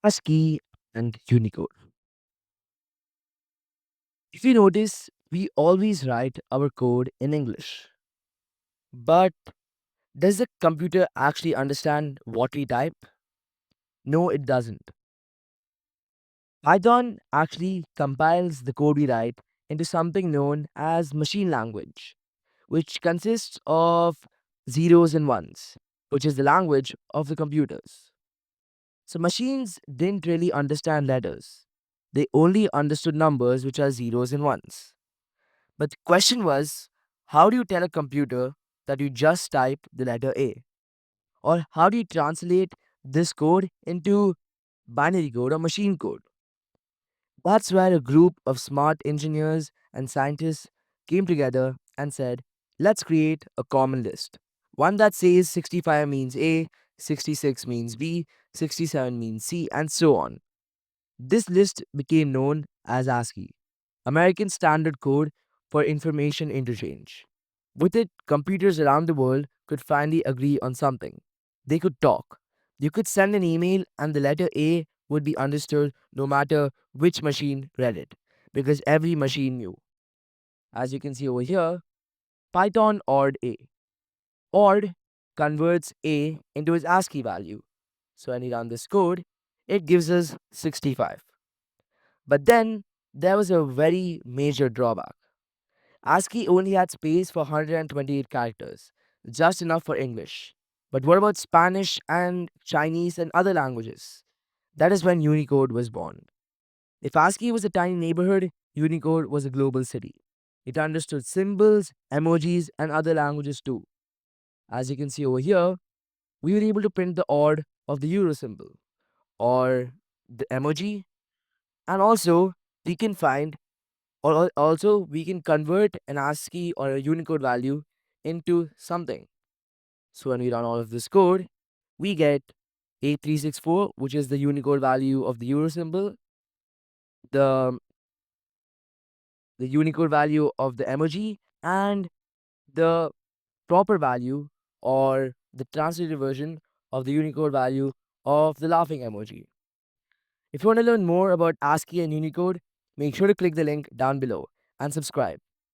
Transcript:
ASCII and Unicode. If you notice, we always write our code in English. But does the computer actually understand what we type? No, it doesn't. Python actually compiles the code we write into something known as machine language, which consists of zeros and ones, which is the language of the computers. So machines didn't really understand letters. They only understood numbers, which are zeros and ones. But the question was, how do you tell a computer that you just typed the letter A? Or how do you translate this code into binary code or machine code? That's where a group of smart engineers and scientists came together and said, let's create a common list. One that says 65 means A, 66 means B, 67 means C, and so on. This list became known as ASCII, American Standard Code for Information Interchange. With it, computers around the world could finally agree on something. They could talk. You could send an email, and the letter A would be understood no matter which machine read it, because every machine knew. As you can see over here, Python ORed A. ORed converts A into its ASCII value. So when we run this code, it gives us 65. But then there was a very major drawback. ASCII only had space for 128 characters, just enough for English. But what about Spanish and Chinese and other languages? That is when Unicode was born. If ASCII was a tiny neighborhood, Unicode was a global city. It understood symbols, emojis, and other languages too. As you can see over here, we were able to print the odd of the euro symbol or the emoji, and also we can find or also we can convert an ASCII or a Unicode value into something. So when we run all of this code, we get 8364, which is the Unicode value of the euro symbol, the Unicode value of the emoji, and the proper value or the translated version of the Unicode value of the laughing emoji. If you want to learn more about ASCII and Unicode, make sure to click the link down below and subscribe.